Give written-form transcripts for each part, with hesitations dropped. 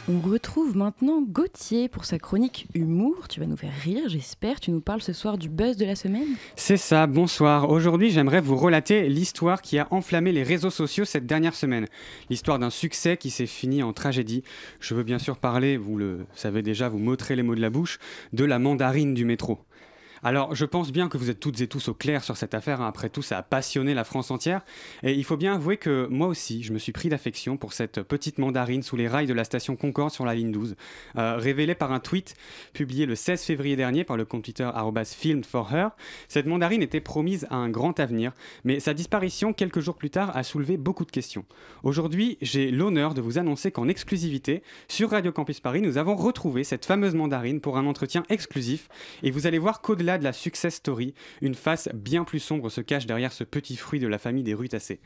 On retrouve maintenant Gauthier pour sa chronique humour. Tu vas nous faire rire, j'espère. Tu nous parles ce soir du buzz de la semaine. C'est ça, bonsoir. Aujourd'hui, j'aimerais vous relater l'histoire qui a enflammé les réseaux sociaux cette dernière semaine. L'histoire d'un succès qui s'est fini en tragédie. Je veux bien sûr parler, vous le savez déjà, vous m'ôterez les mots de la bouche, de la mandarine du métro. Alors, je pense bien que vous êtes toutes et tous au clair sur cette affaire. Après tout, ça a passionné la France entière. Et il faut bien avouer que moi aussi, je me suis pris d'affection pour cette petite mandarine sous les rails de la station Concorde sur la ligne 12. Révélée par un tweet publié le 16 février dernier par le compte Twitter @filmed4her. Cette mandarine était promise à un grand avenir, mais sa disparition quelques jours plus tard a soulevé beaucoup de questions. Aujourd'hui, j'ai l'honneur de vous annoncer qu'en exclusivité, sur Radio Campus Paris, nous avons retrouvé cette fameuse mandarine pour un entretien exclusif. Et vous allez voir qu'au-delà de la success story, une face bien plus sombre se cache derrière ce petit fruit de la famille des Rutacés.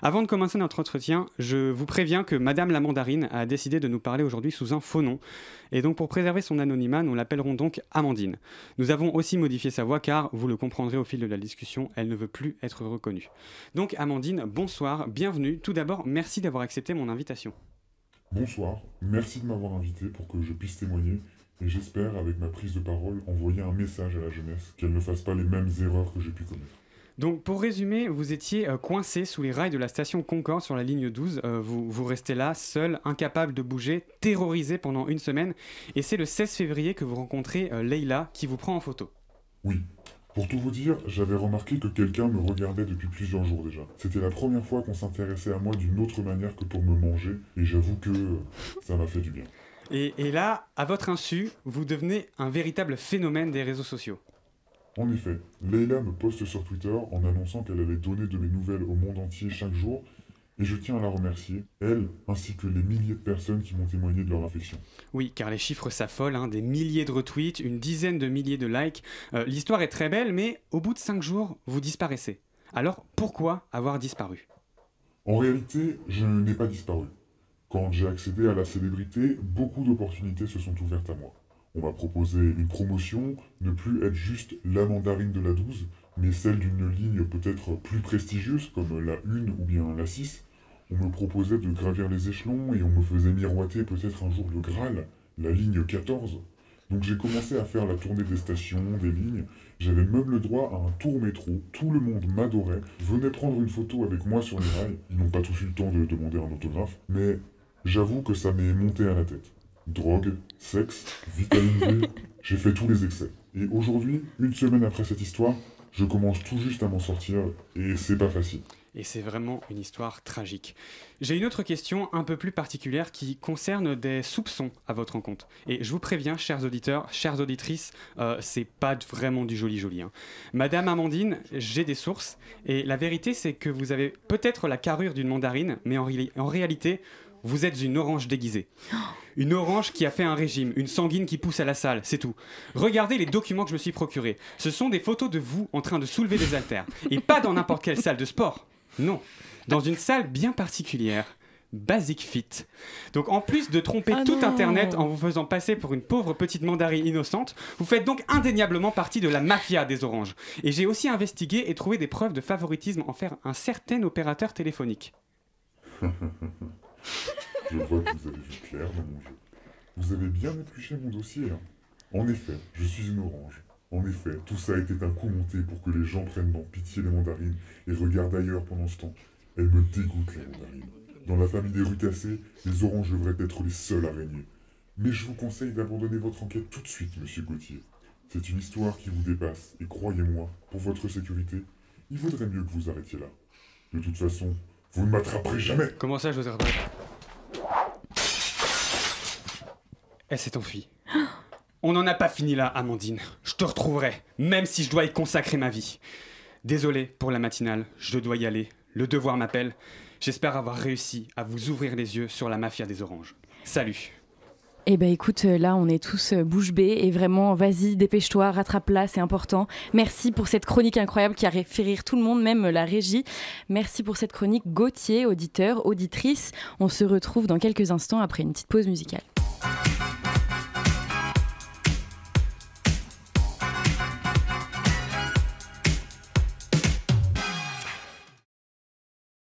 Avant de commencer notre entretien, je vous préviens que Madame la Mandarine a décidé de nous parler aujourd'hui sous un faux nom. Et donc pour préserver son anonymat, nous l'appellerons donc Amandine. Nous avons aussi modifié sa voix car, vous le comprendrez au fil de la discussion, elle ne veut plus être reconnue. Donc Amandine, bonsoir, bienvenue. Tout d'abord, merci d'avoir accepté mon invitation. Bonsoir, merci de m'avoir invité pour que je puisse témoigner. Et j'espère, avec ma prise de parole, envoyer un message à la jeunesse, qu'elle ne fasse pas les mêmes erreurs que j'ai pu commettre. Donc pour résumer, vous étiez coincé sous les rails de la station Concorde sur la ligne 12. Vous restez là, seul, incapable de bouger, terrorisé pendant une semaine. Et c'est le 16 février que vous rencontrez Leïla qui vous prend en photo. Oui. Pour tout vous dire, j'avais remarqué que quelqu'un me regardait depuis plusieurs jours déjà. C'était la première fois qu'on s'intéressait à moi d'une autre manière que pour me manger, et j'avoue que ça m'a fait du bien. Et là, à votre insu, vous devenez un véritable phénomène des réseaux sociaux. En effet, Leïla me poste sur Twitter en annonçant qu'elle allait donner de mes nouvelles au monde entier chaque jour, et je tiens à la remercier, elle, ainsi que les milliers de personnes qui m'ont témoigné de leur affection. Oui, car les chiffres s'affolent, des milliers de retweets, une dizaine de milliers de likes. L'histoire est très belle, mais au bout de 5 jours, vous disparaissez. Alors, pourquoi avoir disparu ? En réalité, je n'ai pas disparu. Quand j'ai accédé à la célébrité, beaucoup d'opportunités se sont ouvertes à moi. On m'a proposé une promotion, ne plus être juste la mandarine de la 12, mais celle d'une ligne peut-être plus prestigieuse, comme la 1 ou bien la 6. On me proposait de gravir les échelons et on me faisait miroiter peut-être un jour le Graal, la ligne 14. Donc j'ai commencé à faire la tournée des stations, des lignes. J'avais même le droit à un tour métro. Tout le monde m'adorait, venait prendre une photo avec moi sur les rails. Ils n'ont pas tous eu le temps de demander un autographe, mais j'avoue que ça m'est monté à la tête. Drogue, sexe, vitamine D, j'ai fait tous les excès. Et aujourd'hui, une semaine après cette histoire, je commence tout juste à m'en sortir et c'est pas facile. Et c'est vraiment une histoire tragique. J'ai une autre question un peu plus particulière qui concerne des soupçons à votre encontre. Et je vous préviens, chers auditeurs, chères auditrices, c'est pas vraiment du joli. Madame Amandine, j'ai des sources. Et la vérité, c'est que vous avez peut-être la carrure d'une mandarine, mais en réalité, vous êtes une orange déguisée. Une orange qui a fait un régime, une sanguine qui pousse à la salle, c'est tout. Regardez les documents que je me suis procurés. Ce sont des photos de vous en train de soulever des haltères. Et pas dans n'importe quelle salle de sport. Non, dans une salle bien particulière. Basic Fit. Donc en plus de tromper tout Internet en vous faisant passer pour une pauvre petite mandarine innocente, vous faites donc indéniablement partie de la mafia des oranges. Et j'ai aussi investigué et trouvé des preuves de favoritisme envers un certain opérateur téléphonique. Je vois que vous avez vu clair dans mon jeu. Vous avez bien épluché mon dossier. En effet, je suis une orange. En effet, tout ça était un coup monté pour que les gens prennent en pitié les mandarines et regardent ailleurs pendant ce temps. Elles me dégoûtent, les mandarines. Dans la famille des Rutacés, les oranges devraient être les seules à régner. Mais je vous conseille d'abandonner votre enquête tout de suite, monsieur Gauthier. C'est une histoire qui vous dépasse, et croyez-moi, pour votre sécurité, il vaudrait mieux que vous arrêtiez là. De toute façon, vous ne m'attraperez jamais. Comment ça, je vous attrape ? Elle s'est enfuie. On n'en a pas fini là, Amandine. Je te retrouverai, même si je dois y consacrer ma vie. Désolé pour la matinale, je dois y aller. Le devoir m'appelle. J'espère avoir réussi à vous ouvrir les yeux sur la mafia des oranges. Salut. Eh ben écoute, là on est tous bouche bée et vraiment vas-y, dépêche-toi, rattrape-la, c'est important. Merci pour cette chronique incroyable qui a fait rire tout le monde, même la régie. Merci pour cette chronique Gauthier, auditeur, auditrice. On se retrouve dans quelques instants après une petite pause musicale.